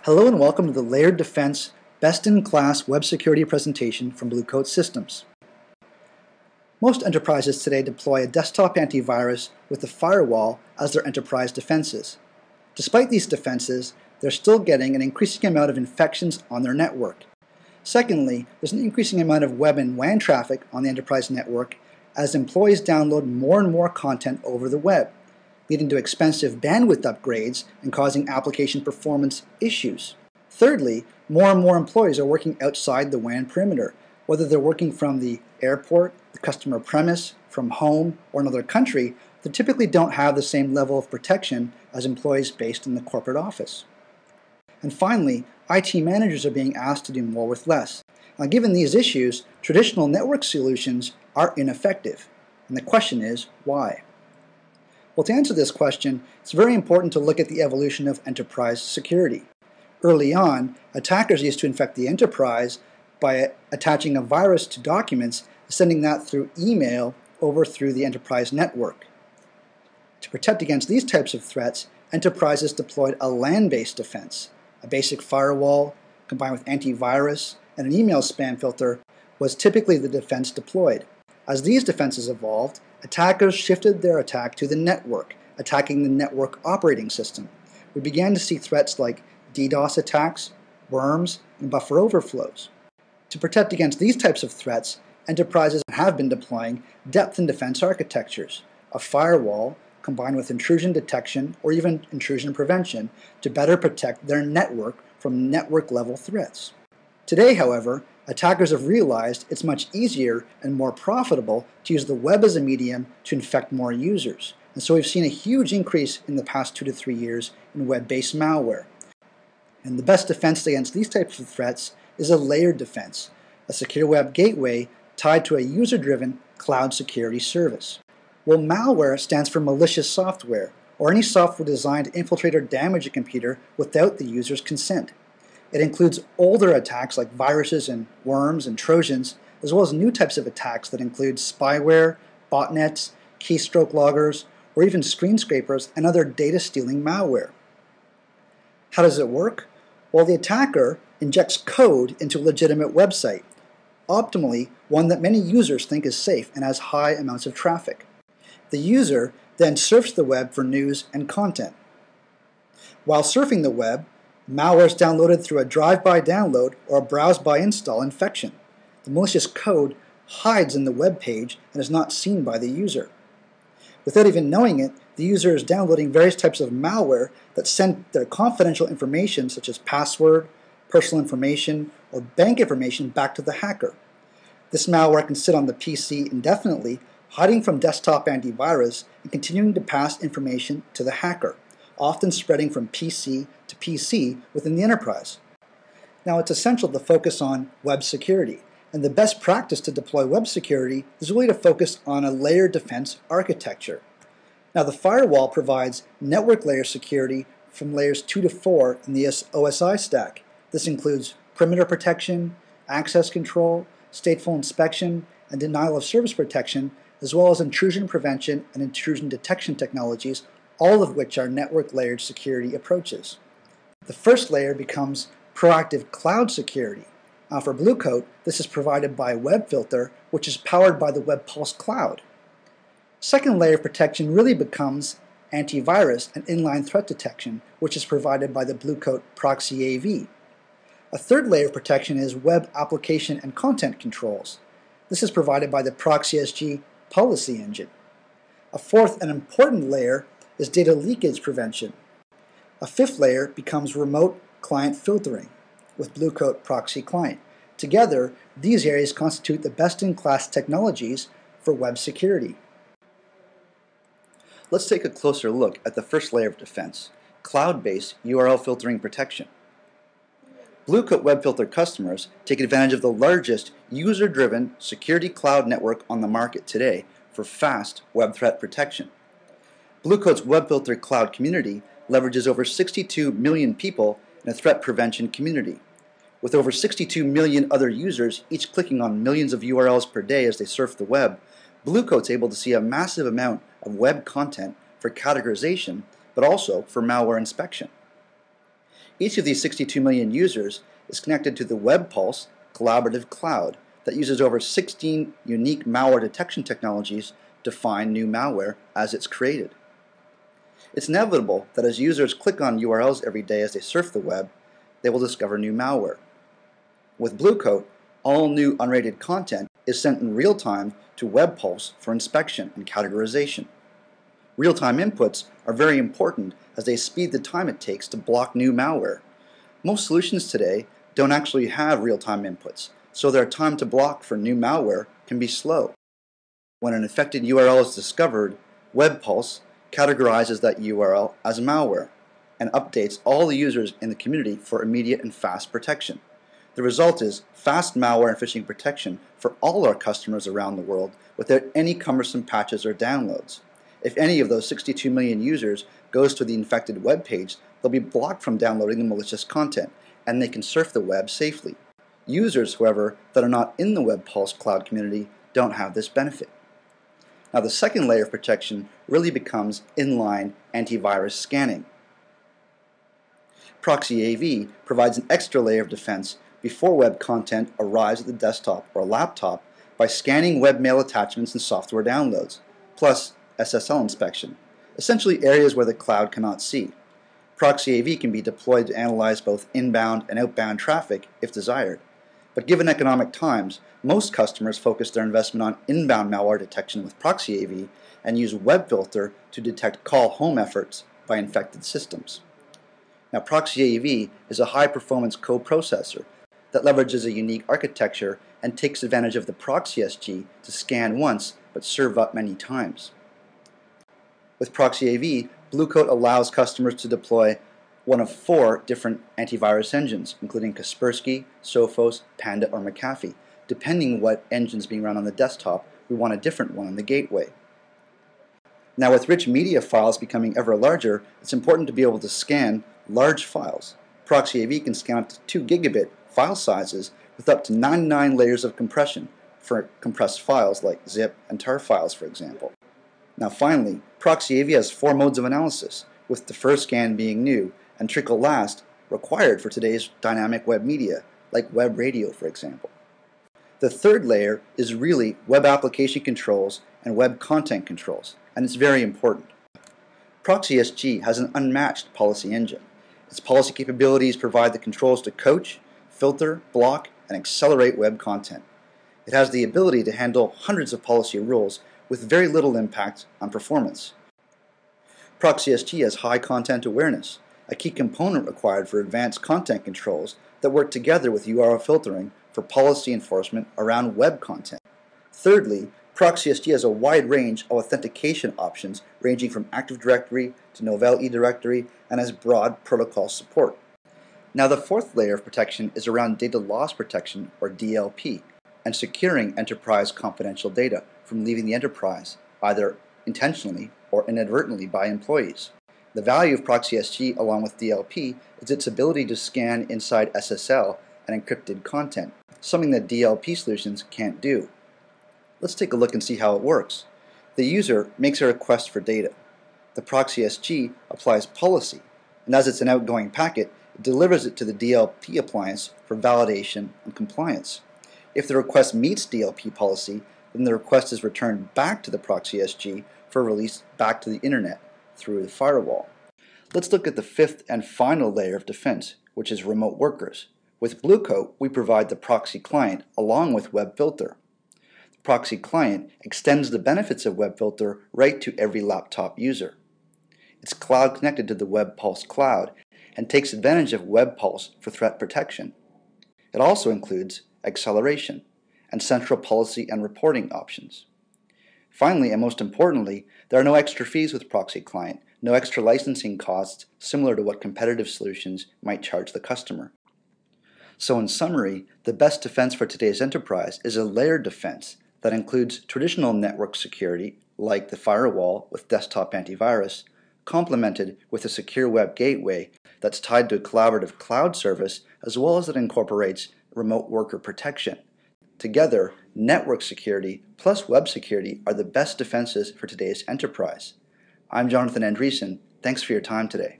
Hello and welcome to the Layered Defense Best-in-Class Web Security presentation from Blue Coat Systems. Most enterprises today deploy a desktop antivirus with a firewall as their enterprise defenses. Despite these defenses, they're still getting an increasing amount of infections on their network. Secondly, there's an increasing amount of web and WAN traffic on the enterprise network as employees download more and more content over the web, leading to expensive bandwidth upgrades and causing application performance issues. Thirdly, more and more employees are working outside the WAN perimeter, whether they're working from the airport, the customer premise, from home, or another country. They typically don't have the same level of protection as employees based in the corporate office. And finally, IT managers are being asked to do more with less. Now, given these issues, traditional network solutions are ineffective. And the question is, why? Well, to answer this question, it's very important to look at the evolution of enterprise security. Early on, attackers used to infect the enterprise by attaching a virus to documents, sending that through email over through the enterprise network. To protect against these types of threats, enterprises deployed a LAN-based defense. A basic firewall, combined with antivirus and an email spam filter, was typically the defense deployed. As these defenses evolved, attackers shifted their attack to the network, attacking the network operating system. We began to see threats like DDoS attacks, worms, and buffer overflows. To protect against these types of threats, enterprises have been deploying depth and defense architectures, a firewall combined with intrusion detection or even intrusion prevention to better protect their network from network-level threats. Today, however, attackers have realized it's much easier and more profitable to use the web as a medium to infect more users. And so we've seen a huge increase in the past 2 to 3 years in web-based malware. And the best defense against these types of threats is a layered defense, a secure web gateway tied to a user-driven cloud security service. Well, malware stands for malicious software, or any software designed to infiltrate or damage a computer without the user's consent. It includes older attacks like viruses and worms and trojans, as well as new types of attacks that include spyware, botnets, keystroke loggers, or even screen scrapers and other data-stealing malware. How does it work? Well, the attacker injects code into a legitimate website, optimally one that many users think is safe and has high amounts of traffic. The user then surfs the web for news and content. While surfing the web, malware is downloaded through a drive-by download or a browse-by install infection. The malicious code hides in the web page and is not seen by the user. Without even knowing it, the user is downloading various types of malware that send their confidential information such as password, personal information, or bank information back to the hacker. This malware can sit on the PC indefinitely, hiding from desktop antivirus and continuing to pass information to the hacker, often spreading from PC to PC within the enterprise. Now, it's essential to focus on web security, and the best practice to deploy web security is really to focus on a layered defense architecture. Now, the firewall provides network layer security from layers 2 to 4 in the OSI stack. This includes perimeter protection, access control, stateful inspection, and denial of service protection, as well as intrusion prevention and intrusion detection technologies, all of which are network layered security approaches. The first layer becomes proactive cloud security. Now for Blue Coat, this is provided by WebFilter, which is powered by the WebPulse cloud. Second layer of protection really becomes antivirus and inline threat detection, which is provided by the Blue Coat Proxy AV. A third layer of protection is web application and content controls. This is provided by the ProxySG policy engine. A fourth and important layer is data leakage prevention. A fifth layer becomes remote client filtering with Blue Coat Proxy Client. Together, these areas constitute the best-in-class technologies for web security. Let's take a closer look at the first layer of defense, cloud-based URL filtering protection. Blue Coat WebFilter customers take advantage of the largest user-driven security cloud network on the market today for fast web threat protection. Blue Coat's WebFilter cloud community leverages over 62 million people in a threat prevention community. With over 62 million other users, each clicking on millions of URLs per day as they surf the web, Blue Coat's able to see a massive amount of web content for categorization, but also for malware inspection. Each of these 62 million users is connected to the WebPulse collaborative cloud that uses over 16 unique malware detection technologies to find new malware as it's created. It's inevitable that as users click on URLs every day as they surf the web, they will discover new malware. With Blue Coat, all new unrated content is sent in real time to WebPulse for inspection and categorization. Real-time inputs are very important as they speed the time it takes to block new malware. Most solutions today don't actually have real-time inputs, so their time to block for new malware can be slow. When an infected URL is discovered, WebPulse categorizes that URL as malware and updates all the users in the community for immediate and fast protection. The result is fast malware and phishing protection for all our customers around the world without any cumbersome patches or downloads. If any of those 62 million users goes to the infected web page, they'll be blocked from downloading the malicious content, and they can surf the web safely. Users, however, that are not in the WebPulse cloud community don't have this benefit. Now, the second layer of protection really becomes inline antivirus scanning. Proxy AV provides an extra layer of defense before web content arrives at the desktop or laptop by scanning webmail attachments and software downloads, plus SSL inspection, essentially areas where the cloud cannot see. Proxy AV can be deployed to analyze both inbound and outbound traffic if desired. But given economic times, most customers focus their investment on inbound malware detection with Proxy AV and use WebFilter to detect call home efforts by infected systems. Now, Proxy AV is a high-performance coprocessor that leverages a unique architecture and takes advantage of the Proxy SG to scan once but serve up many times. With Proxy AV, Blue Coat allows customers to deploy one of 4 different antivirus engines, including Kaspersky, Sophos, Panda, or McAfee. Depending what engine is being run on the desktop, we want a different one on the gateway. Now, with rich media files becoming ever larger, it's important to be able to scan large files. Proxy AV can scan up to 2 gigabit file sizes with up to 99 layers of compression for compressed files like zip and tar files, for example. Now finally, Proxy AV has 4 modes of analysis, with defer scan being new and trickle last required for today's dynamic web media, like web radio, for example. The third layer is really web application controls and web content controls, and it's very important. Proxy SG has an unmatched policy engine. Its policy capabilities provide the controls to coach, filter, block, and accelerate web content. It has the ability to handle hundreds of policy rules with very little impact on performance. Proxy SG has high content awareness, a key component required for advanced content controls that work together with URL filtering for policy enforcement around web content. Thirdly, Proxy SG has a wide range of authentication options ranging from Active Directory to Novell eDirectory and has broad protocol support. Now, the fourth layer of protection is around data loss protection, or DLP, and securing enterprise confidential data from leaving the enterprise, either intentionally or inadvertently by employees. The value of Proxy SG along with DLP is its ability to scan inside SSL and encrypted content, something that DLP solutions can't do. Let's take a look and see how it works. The user makes a request for data. The Proxy SG applies policy, and as it's an outgoing packet, it delivers it to the DLP appliance for validation and compliance. If the request meets DLP policy, then the request is returned back to the Proxy SG for release back to the internet through the firewall. Let's look at the fifth and final layer of defense, which is remote workers. With Blue Coat, we provide the proxy client along with WebFilter. The proxy client extends the benefits of WebFilter right to every laptop user. It's cloud connected to the WebPulse cloud and takes advantage of WebPulse for threat protection. It also includes acceleration and central policy and reporting options. Finally, and most importantly, there are no extra fees with Proxy Client, no extra licensing costs similar to what competitive solutions might charge the customer. So in summary, the best defense for today's enterprise is a layered defense that includes traditional network security, like the firewall with desktop antivirus, complemented with a secure web gateway that's tied to a collaborative cloud service, as well as it incorporates remote worker protection. Together, network security plus web security are the best defenses for today's enterprise. I'm Jonathan Andreessen. Thanks for your time today.